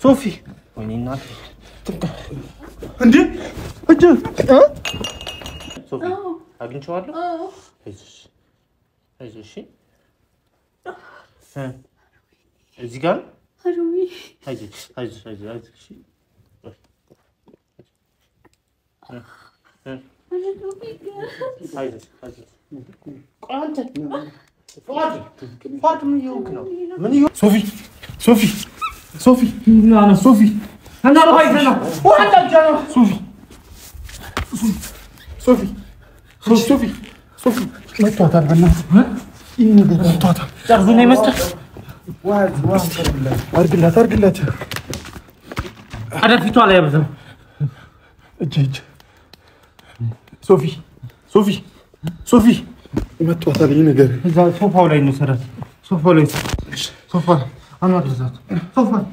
ሶፊ ወይኔ እናቴ እንዴ ሶፊ አግኝቼዋለሁ አይዞሽ እዚህ ጋር አይዞሽ ሶፊ انا صوفي انا رغيت انا وعندك جانا صوفي متوتر بنات اني متوتر تاخذوني مستر واحد ارجلات انا فيتو على يبزم اجيج صوفي متوتر لي ነገር እዛ ሶፋው ላይ ነው ሰራት ሶፋ انا رزات صفر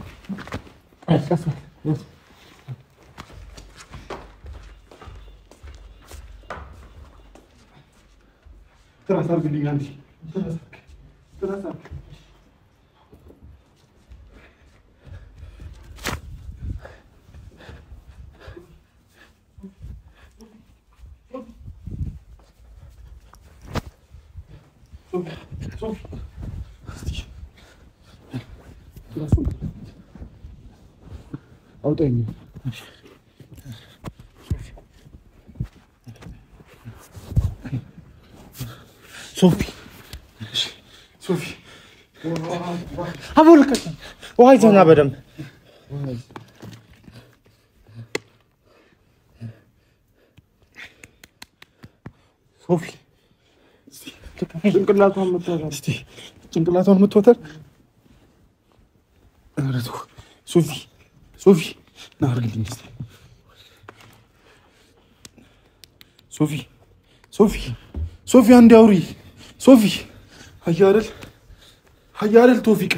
اسف ترى صار لي عندي ترى صار أوتيني صوفي أقول لك وهاي زنا بدم صوفي ጭንቅላቷን መተወተር صوفي نارجلين صوفي عندي أوري صوفي هيارل توفيق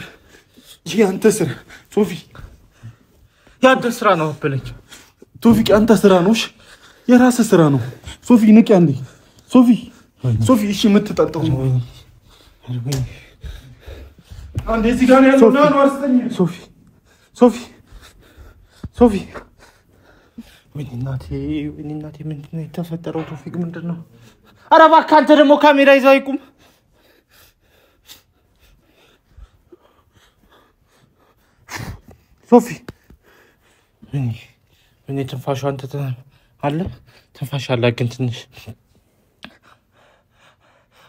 يا أنت سر صوفي يا أنت سرانو بلج توفيق أنت سرانوش يا راس سرانو صوفي نك عندي صوفي إيش متتطور عندي سيجارة لونان ورستني صوفي وين الناتي من يتفتروا توفيق من درنا أنا باكان ترى مو كاميرا يزايكم صوفي وين تنفاشوا أنت على تنفاش على كنت نش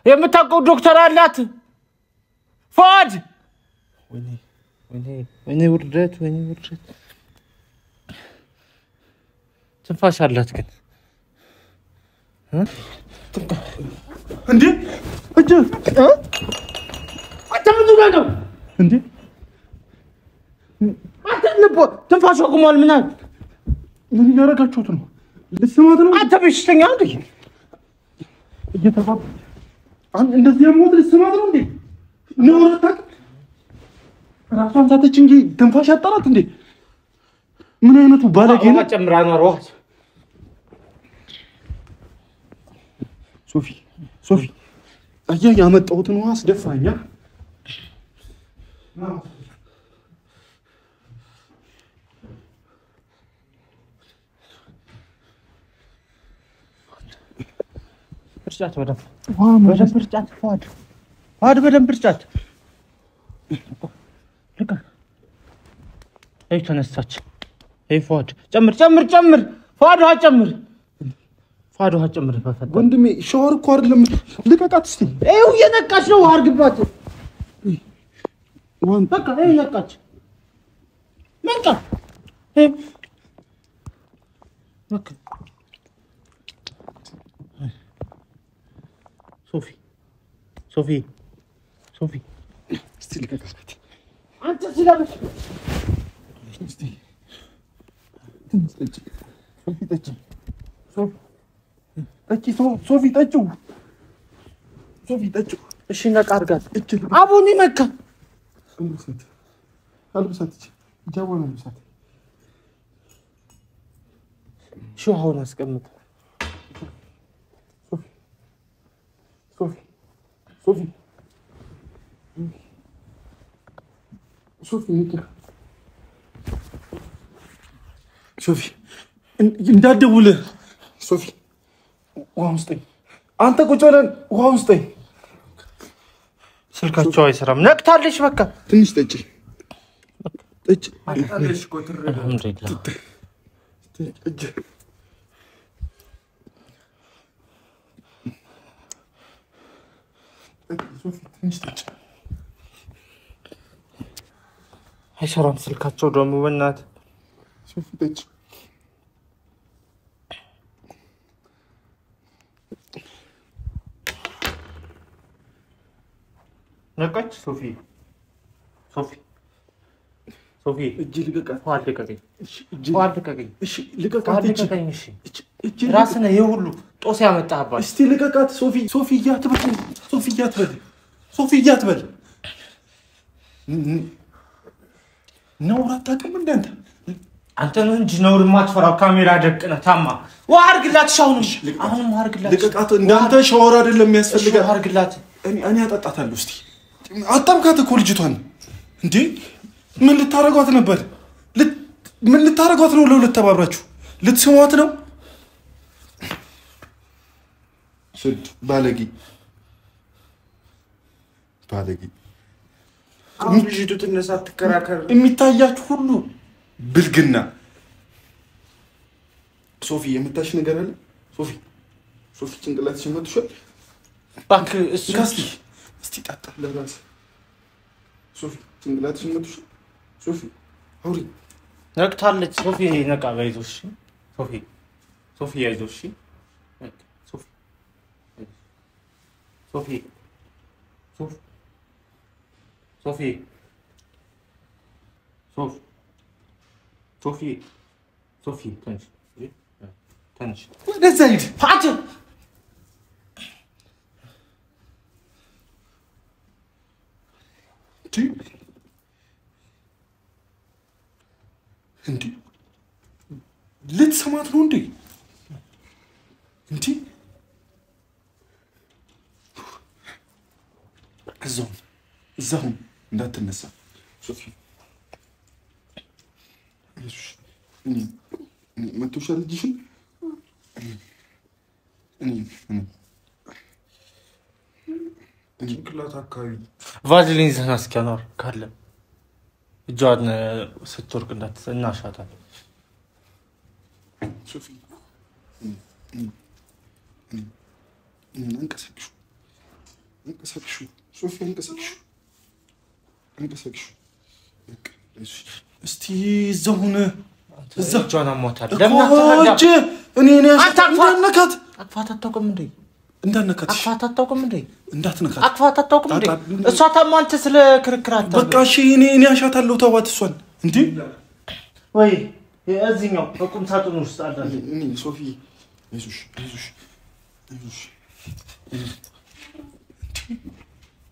يا متاقو دكتور علات فؤاد وين وردت تنفاش علات كن ها عندي اجل انت من دغاغو عندي انت نبو تنفاشكم مال منال من يارغاچوت ነው ልስማት ነው አንተ በሽተኛ እንዴ እየተባብ አንተ እንደዚህ ያሞት ልስማት ነው እንዴ ነውራታክ ራሷን ሳተች እንጂ ትንፋሽ አጣራት እንዴ ምን አይነቱ ባለጌ ነው አጨምራ ነው አሮት ሶፊ አያ ያመጣሁትን ውሃ አስደፋኛ برشات بدم برشات فؤاد بدم برشات لك اي تنساች اي فؤاد ጨምር فؤاد ها ጨምር በፈታ ወንድሜ ሻወር እኮ አይደለም ልቀቃት እስቲ አይው የነቃች ነው አርግባት ወን በቃ አይ ነቃች በቃ በቃ ሶፊ እስቲ ልቀቃት አንተ ስለበሽ እስቲ ትንስጠጭ ሶፊ ጠጭው እሺ ነቃ አርጋት እጅ አቡኒ መካ አልብሳት ጃዋና አልብሳት ሹሃውን አስቀምጥ ሶፊ ሶፊ እንዳትደውል ሶፊ ውሃ ውስጠኝ አንተ ቁጭ ብለን ውሃ ውስጠኝ ስልካቸው አይሰራም ነቅታለሽ በቃ ትንሽ ጠጪ አለሽ ቆጥር አልሐምዱሊላህ ሶፊ ትንሽ ጠጪ አይሰራም ስልካቸው ደግሞ በእናትህ ሶፊ ጠጪ ነቀች ሶፊ እጅ ልቀቃት እሺ ልቀቃት እጅ ራስና ይሁሉ ጦስ ያመጣህባት እስቲ ልቀቃት ሶፊ እያትበል ነውር አታውቅም እንዳንተ አንተ ነው እንጂ ነውር ማትፈራው ካሜራ ደቅነ ታማ ዋርግላት ሻውንሽ አሁንም ዋርግላት ልቀቃት እንዳንተ ሻወር አይደለም የሚያስፈልጋት ዋርግላት እኔ አጣጣታለሁ እስቲ አጣምካት እኮ ልጅቷን እንዴ ምን ልታረጓት ነበር ምን ልታረጓት ነው ለሁለት ተባብራችሁ ልትስሟት ነው ስድ ባለጊ አምልጅቱ ትነሳ ተከራከር የሚታያችሁ ሁሉ ብልግና ሶፊ የምታሽ ነገር አለ ሶፊ ጭንቅላትሽ መጥቷል ባክ እስቲ ጣጣ ለራስ ሶፊ ጭንቅላትሽ መጥቷል ሶፊ አውሪ ነቅታለች ሶፊ ነቃ ባይዞሽ ሶፊ ያይዞሽ ሶፊ ተንሽ ወደዛ ሂድ ፋት እንዴ ልትሰማት ነው እንዴ እዛው እንዳትነሳ ሶፊ መቶሻል ልጅሽን ጭንቅላት አካባቢ ቫዝሊን ዘና እስኪያኖር ካለ እጇን ስትወርቅ እናሻታል ሶፊ انقسكشو ሶፊ انقسكشو እስቲ ዘሁነ እዛው ሞታል ለምን አታረጋ እኔ እንዳነካት አቅፋት አታውቅም እንዴ እንዳነካት አቅፋት አታውቅም እንዴ እንዳትነካት አቅፋት አታውቅም እንዴ እሷ ታማንተ ስለ ክርክራት በቃ እሺ እኔ አሻታለሁ ተዋት እሷን እንዴ ወይ እዚህኛው በቁም ሳጥኑ ውስጥ አዳለ እኔ ሶፊ አይዞሽ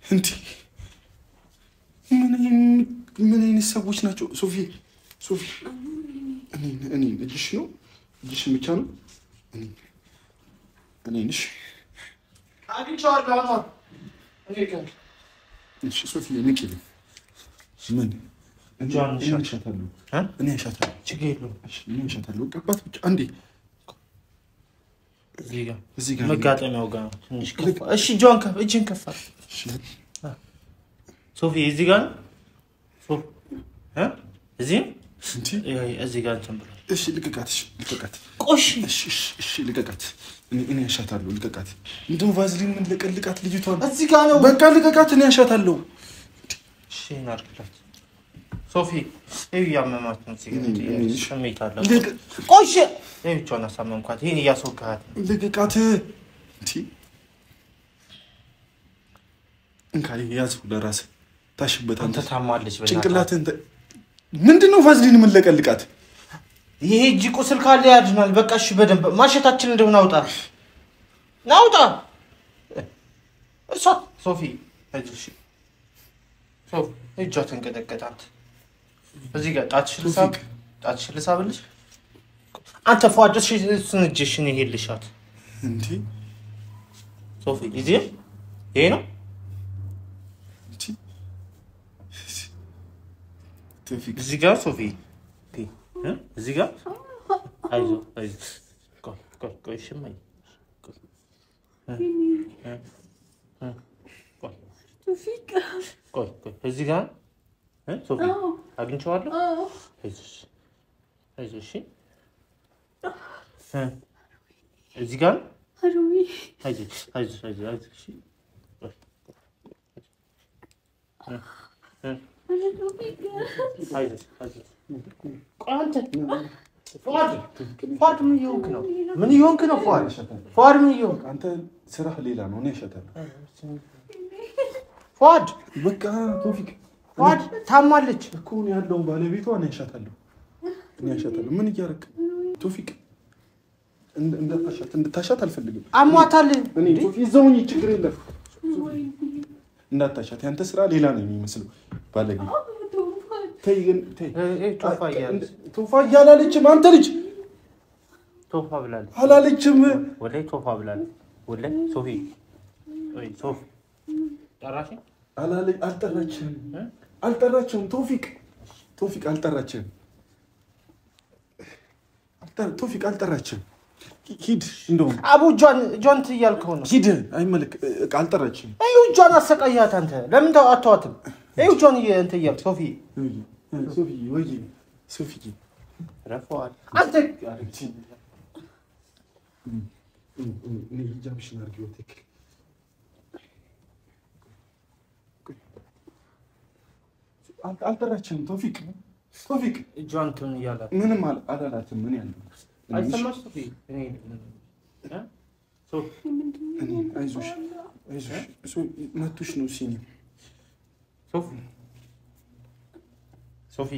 እንዴ ምን አይነት ሰዎች ናቸው ሶፊ እኔ እጅሽ ብቻ ነው እኔ ነሽ አግኝቻለሁ እሺ ሶፊ ንቂል ምን እኔ አሻታለሁ ችግር የለውም እኔ አሻታለሁ ቀባት ብቻ አንዴ እዚህ ጋር መጋጠሚያው ጋር ትንሽ ከፋ እሺ እጅን ከፋ እሺ ሶፊ እዚህ ጋር ሶፊ እዚህ ጋር ተንብራ እሺ ልቀቃት ቆሽ እሺ ልቀቃት እኔ አሻታለሁ ልቀቃት እንደው ቫዝሊን ምን ለቀልቃት ልጅቷን እዚህ ጋር ነው በቃ ልቀቃት እኔ አሻታለሁ እሺ ናርክላት ሶፊ ያመማት ነው እዚህ ስሜት አለ ቆሽ ብቻውን አሳመምኳት ይሄን እያስወጋሃት ልቀቃት እንካይ ያዝው ለራስህ ታሽበት አንተ ታማለች ጭንቅላትን ምንድነው ቫዝሊን ምን ለቀልቃት ይሄ እጅ ቁስል ካለ ያድናል በቃ እሺ በደንብ ማሸታችን እንደሆነ ናውጣ እሷ ሶፊ እሺ ሶፊ እጇ ተንቀጠቀጣት እዚህ ጋር ጣትሽ ልሳብልሽ አንተ ፏጭሽ ስንጅሽን ይሄልሻት እንዴ ሶፊ ይሄ ነው እዚህ ጋር ሶፊ እዚህ ጋር አይዞህ ቆይ ሽማይ ቶፊቅ ቆይ እዚህ ጋር ሶፊ አግኝቼዋለሁ አይዞሽ እዚህ ጋር አሮዊ አይዞሽ ፏድ ምን ይሆንክ ነው? ፏድ ምን ይሆንክ? አንተ ስራህ ሌላ ነው። እኔ እሸታለሁ። ፏድ በቃ ቶፊቅ ፏድ ታማለች እኮ ነው ያለው ባለቤቷ። እኔ እሸታለሁ። ምን እያደረክ ቶፊቅ? እንድታሻት አልፈልግም። አሟታል። እኔ ቶፊቅ ይዘውኝ ችግር የለም። እንዳታሻት ያንተ ስራ ሌላ ነው የሚመስለው። ባለጌ ተይ ቶፋ እያላለችም አንተ ልጅ ቶፋ ብላለች አላለችም። ወላሂ ቶፋ ብላለች። ወላሂ ሶፊ ወይ ሶፊ ጠራሽ? አልጠራችም። ቶፊቅ አልጠራችም። ሂድ እንደውም አቡ ጆን ትያልከው ነው። ሂድ አይመልክ አልጠራችም። አዩ ጆን አሰቃያት አንተ ለምን አትተዋትም? አዩ ጆን እንት ይያል ሶፊ ረፈዋል አንተ ሂጃብሽን አድርጊው። አልጠራችም። ቶፊቅ ጆን ቱን ይያላት ምንም አላላትም። ምን ያለው አይሰማሽ ሶፊ አይዞሽ መቱሽ ነው ሲኒ ሶፊ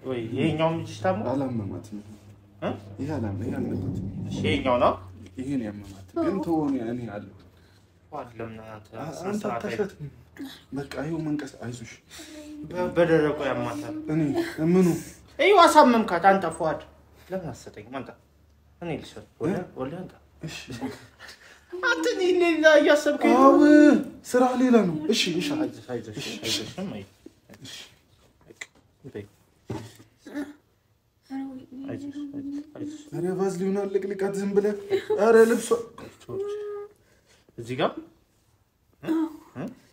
ወይ ይሄኛው ልጅ ታሞ አላመማትም። ይሄኛው ነው ያመማት ግን ተወው። እኔ አለሁ በቃ ይኸው መንቀስ አይዞሽ በደረቁ ያማታል። ምኑ ይኸው አሳመምካት አንተ ፏድ ለምን አሰጠኝ ማንታ እኔ ልሰጥ ወለ አንተ እሺ አንተ ሌላ እያሰብክ አው ስራ ሌላ ነው። እሺ አይዞሽ ኧረ ቫዝሊን አለቅልቃት ዝም ብለህ። ኧረ ልብሷ እዚህ ጋር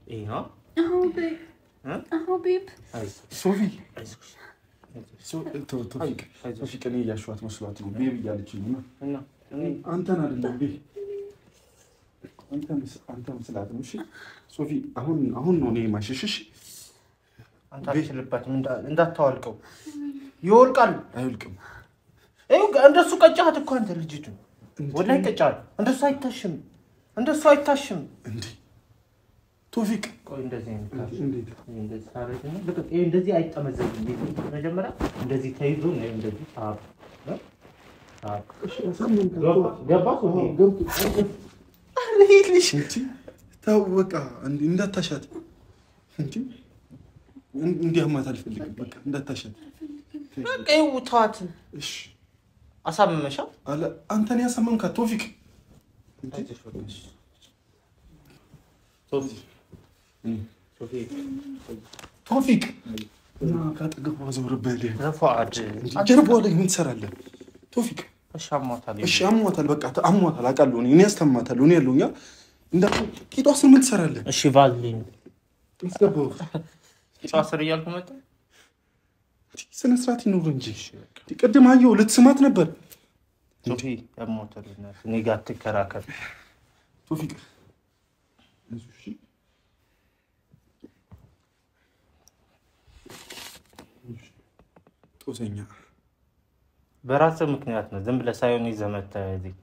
ይሄ ቤብ ሶፊ ቶፊቅ እኔ እያሸዋት መስሏት ነው ቤብ እያለችኝ ነው። አንተን አይደለም ቤብ አንተ መስላት ነው። እሺ ሶፊ አሁን ነው እኔ ማሸሽሽ። አንተ አትችልበትም እንዳታወልቀው። ይወልቃል አይወልቅም። እንደሱ ቀጫት እኮ አንተ ልጅቱ ወላሂ ቀጫት። እንደሱ አይታሽም እንዴ ቶፊቅ። ቆይ እንደዚህ እንደዚህ አይጠመዘዝም። መጀመሪያ እንደዚህ ተይዞ ነው እንደዚህ ታወቃ እንዳታሻት እንዲያማት አልፈልግም። በቃ እንዳታሻት በቃ ይውጣት። እሺ አሳመመሻ አለ አንተን ያሳመምካት ቶፊቅ። ቶፊቅ እና ካጠገቧ ዞርበል ረፋድ ጀርባዋ ላይ ምን ትሰራለህ ቶፊቅ? እሺ አሟታል። በቃ አሟታል አውቃለሁ። እኔ ያስተማታለሁ። እኔ ያለውኛ እንደ ቂጧ ስር ምን ትሰራለህ? እሺ ቫዝሊን ይስገባው ቂጧ ስር እያልኩ መጣ። ስነ ስርዓት ይኖር እንጂ ቅድም አየሁ ልትስማት ነበር። ቶፊ አሟታል እኔ ጋር ትከራከር ቶፊቅ። እሺ ጦሰኛ በራስህ ምክንያት ነው። ዝም ብለህ ሳይሆን ይዘመታ እዚህ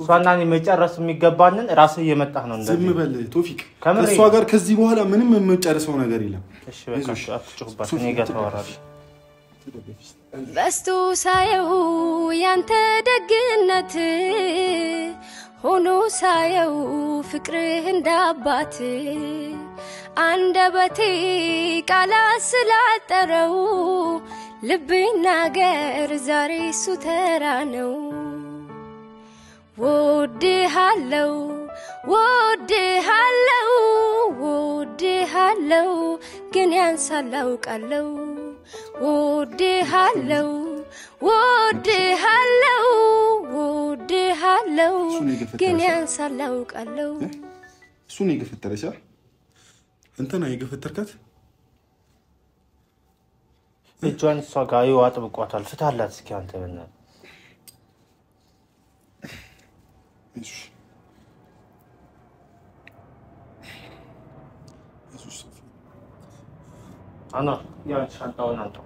ሷናኒ መጨረስ የሚገባንን ራስህ እየመጣህ ነው። እንደዚህ ዝም በል ቶፊቅ። ከሷ ጋር ከዚህ በኋላ ምንም የምንጨርሰው ነገር የለም። እሺ በቃ አትጩህባት። እኔ ጋር ታወራለህ። በስቶ ሳየው ያንተ ደግነት ሆኖ ሳየው ፍቅርህ እንዳባት አንደበቴ ቃላት ስላጠረው ልቤን ነገር ዛሬ እሱ ተራ ነው። ወድሃለው ግን ያንሳል አውቃለሁ ወድሃለሁ ወድሃለሁ ወድሃለሁ ግን ያንሳል አውቃለሁ እሱን የገፈተረሻ እንተና የገፈተርካት እጇን እሷ ጋር ይዋጥብቋታል ፍታላት እስኪ አንተ በእና እሺ አና ያ ሻንጣውን አንተ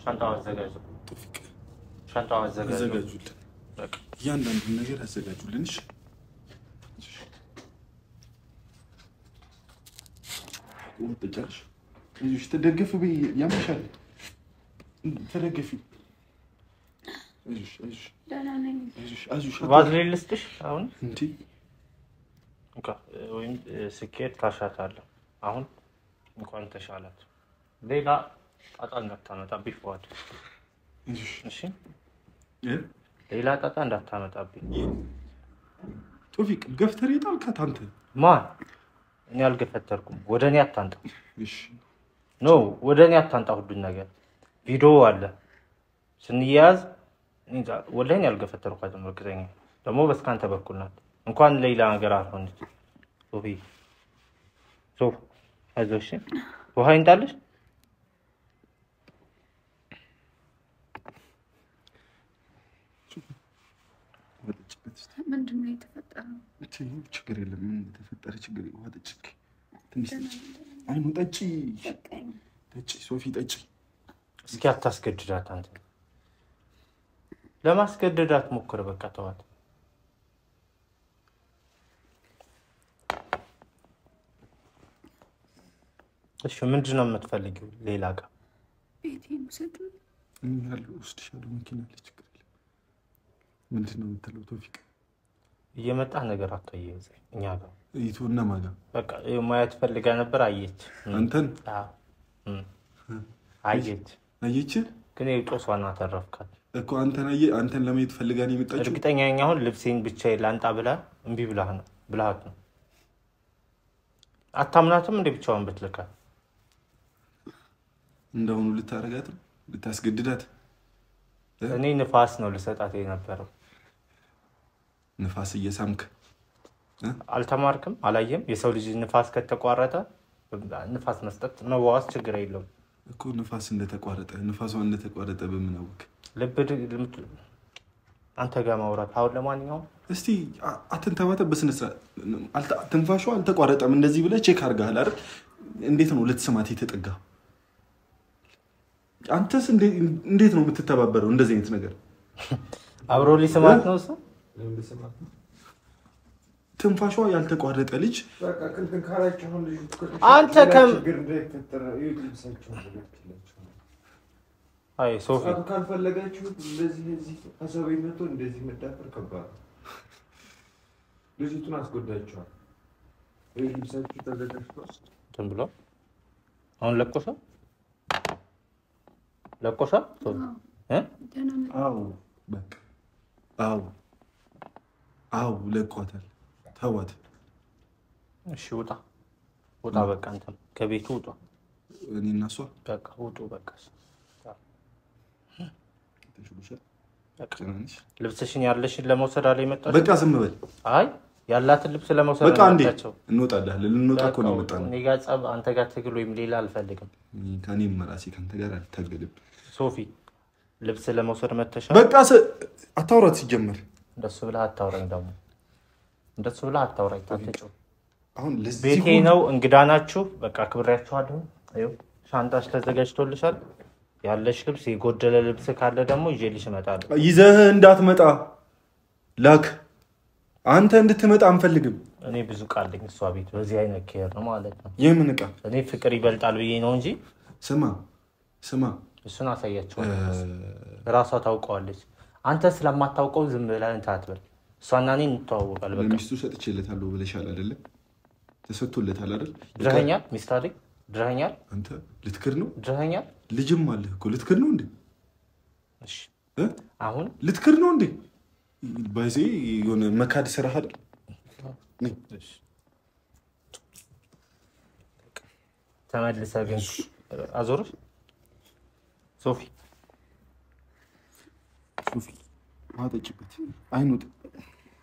ሻንጣውን አዘጋጅ ቶፊቅ ሻንጣውን አዘጋጁልን በቃ ያንዳንዱ ነገር አዘጋጁልን እሺ ወጥጫሽ እሺ ተደገፍ በይ ያምሻል ተደገፊ እሺ ደህና ነኝ እሺ ባዝሌ ልስጥሽ አሁን እንዴ እንካ ወይም ስኬት ታሻታለ አሁን እንኳን ተሻላት ሌላ ጣጣ እንዳታመጣብኝ ፈዋድ እሺ ሌላ ጣጣ እንዳታመጣብኝ ቶፊቅ ገፍተር ይጣልካት አንተ ማን እኔ አልገፈተርኩም ወደኔ አታንጣ እሺ ኖ ወደኔ አታንጣ ሁሉ ነገር ቪዲዮ አለ ስንያዝ እንጃ ወለኔ አልገፈተርኳትም እርግጠኛ ደሞ በስካንተ በኩል ናት እንኳን ሌላ ነገር አልሆነች ሶፊ ሶፍ አይዞሽ ውሃ ይንጣልሽ ምንድነው የተፈጠረው ችግር የለም ምን ተፈጠረ ችግር ውሃ ጠጭክ ትንሽ አይኑ ጠጪ ሶፊ ጠጪ እስኪ አታስገድዳት አንተ ለማስገደዳት ሞክር በቃ ተዋት እሺ ምንድነው የምትፈልጊው ሌላ ቃ ቤቴን ውሰዱ ያለው ውስጥሻሉ መኪና አለች ችግር የለም ምንድነው የምትለው ቶፊቅ እየመጣ ነገር አትየዝ እኛ ጋር ይቱና ማጋ በቃ ማየት ፈልጋ ነበር አየች አንተን አየች ግን የጦሷና ተረፍካት እኮ አንተን ለማየት ፈልጋ ነው የመጣችው እርግጠኛ ነኝ አሁን ልብሴን ብቻ ላንጣ ብላ እንቢ ብላሃት ነው አታምናትም እንደ ብቻውን ብትልካ እንደውኑ ልታረጋት ልታስገድዳት እኔ ንፋስ ነው ልሰጣት የነበረው ንፋስ እየሳምክ አልተማርክም አላየም የሰው ልጅ ንፋስ ከተቋረጠ ንፋስ መስጠት መዋስ ችግር የለውም እኮ ንፋስ እንደተቋረጠ በምን አወቅ ልብ አንተ ጋር ማውራት አሁን ለማንኛውም እስቲ አትንተባተ በስነሳ ትንፋሹ አልተቋረጠም እንደዚህ ብለህ ቼክ አድርጋል አይደል እንዴት ነው ልትሰማት የተጠጋ አንተስ እንዴት ነው የምትተባበረው እንደዚህ አይነት ነገር አብሮ ሊሰማት ነው እሱ ትንፋሹ ያልተቋረጠ ልጅ በቃ ክንትን ካላችሁ ልጅ አንተ ከም ግርደተራ ይልብሳችሁ አይ ሶፊ ካልፈለጋችሁ እንደዚህ አሰበኝነቱ እንደዚህ መዳፈር ከባድ ልጅቱን አስጎዳችኋል ይልብሳችሁ ተዘጋጅቷል ተንብሎ አሁን ለቆሳ በቃ አው ለቆታል ተዋት እሺ ውጣ በቃ አንተ ከቤቱ ውጣ እኔና እሷ በቃ ውጡ በቃ ልብስሽን ያለሽን ለመውሰድ አለ ይመጣው በቃ ዝም በል አይ ያላትን ልብስ ለመውሰድ በቃ እንዴ እንወጣለን ልንወጣ እኮ ነው መጣን እኔ ጋር ጸብ አንተ ጋር ትግል ወይም ሌላ አልፈልግም ከኔም መራሲ ካንተ ጋር አልታገልም ሶፊ ልብስ ለመውሰድ መተሻ በቃ አታውራት ሲጀመር እንደሱ ብለህ አታውራኝ ደግሞ እንደሱ ብለህ አታውራኝ ታተጨው አሁን ለዚህ ቤቴ ነው እንግዳ ናችሁ በቃ ክብራችኋለሁ አዩ ሻንጣሽ ተዘጋጅቶልሻል ያለሽ ልብስ የጎደለ ልብስ ካለ ደግሞ ይዤልሽ እመጣለሁ ይዘህ እንዳትመጣ ላክ አንተ እንድትመጣ አንፈልግም እኔ ብዙ ቃልኝ እሷ ቤት በዚህ አይነት ኬር ነው ማለት ነው የምን ቃ እኔ ፍቅር ይበልጣል ብዬ ነው እንጂ ስማ እሱን አሳያችኋለሁ ራሷ ታውቀዋለች አንተ ስለማታውቀው ዝም ብለህ እንታትበል እሷና እኔ እንተዋወቃለን በቃ ሚስቱ ሰጥቼለታለሁ ብለሻል አይደል ተሰጥቶለታል አይደል ድረኛል ሚስታሪ ድረኛል አንተ ልትክር ነው ድረኛል ልጅም አለ እኮ ልትክር ነው እንዴ እሺ አሁን ልትክር ነው እንዴ ባይዜ የሆነ መካድ ስራ አይደል ተመልሰህ ግን አዞርሽ ሶፊ ማጠጭበት አይኑት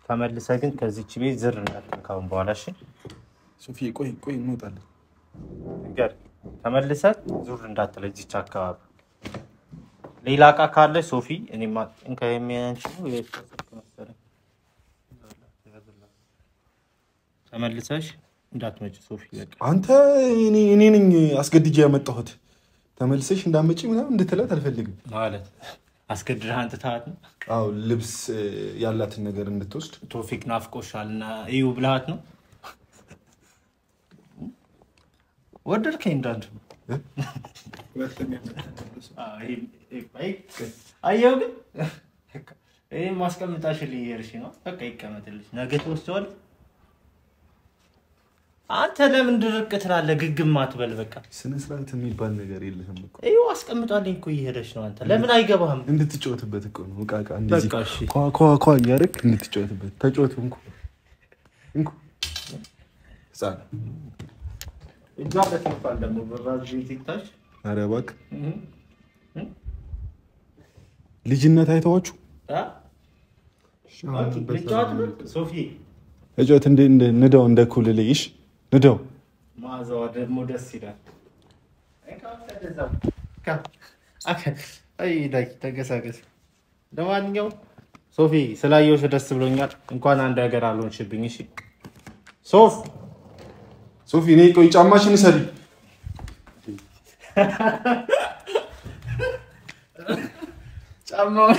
ተመልሰህ ግን ከዚህች ቤት ዝር እንዳትንካውን በኋላ እሺ ሶፊ ቆይ እንወጣለን ጋር ተመልሰህ ዙር እንዳትለጂች አካባቢ ሌላ አቃ ካለ ሶፊ እኔማ እንከየሚያንቺ ነው የተሰከመሰለ ተመልሰሽ እንዳትመጪ ሶፊ በቃ አንተ እኔ ነኝ አስገድጄ ያመጣሁት ተመልሰሽ እንዳትመጪ ምናምን እንድትላት አልፈልግም ማለት አስገድደህ አንተ ታውት ነው አው ልብስ ያላትን ነገር እንድትወስድ ቶፊክ ናፍቆሻልና እዩ ብላት ነው ወደድከኝ እንዳንተ አየው ግን እኔ ማስቀምጣሽልኝ ይርሽ ነው በቃ ይቀመጥልሽ ነገ ተወስቷል አንተ ለምን ድርቅ ትላለህ ግግም አትበል በቃ ስነ ስርዓት የሚባል ነገር የለህም እኮ እዩ አስቀምጣልኝ እኮ ይሄደሽ ነው አንተ ለምን አይገባህም እንድትጫወትበት እኮ ነው ቃቃ እንደዚህ ኳ ያርክ እንድትጫወትበት ተጫወቱ እንኩ ሳላ እጃበት ይፋል ደግሞ በራዚ ቲክታክ አረ እባክህ ልጅነት አይተዋችሁ ሶፊ እጆት እንደ ንዳው እንደ ኩልልይሽ ንዳው ማዛው ደግሞ ደስ ይላል አይ ዳይ ተገሳገስ ለማንኛውም ሶፊ ስላየሁሽ ደስ ብሎኛል እንኳን አንድ ሀገር አልሆንሽብኝ እሺ ሶፊ እኔ ቆይ ጫማሽን ሰሪ ጫማው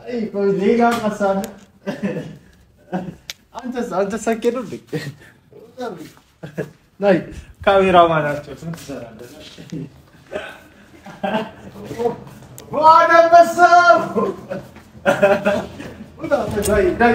አይ ቆይ ሌላ ማሳለ አንተ ሰከዱ ናይ ካሜራማን ናቸው ትሰራለህ ዋና በሰው ወዳ ዳይ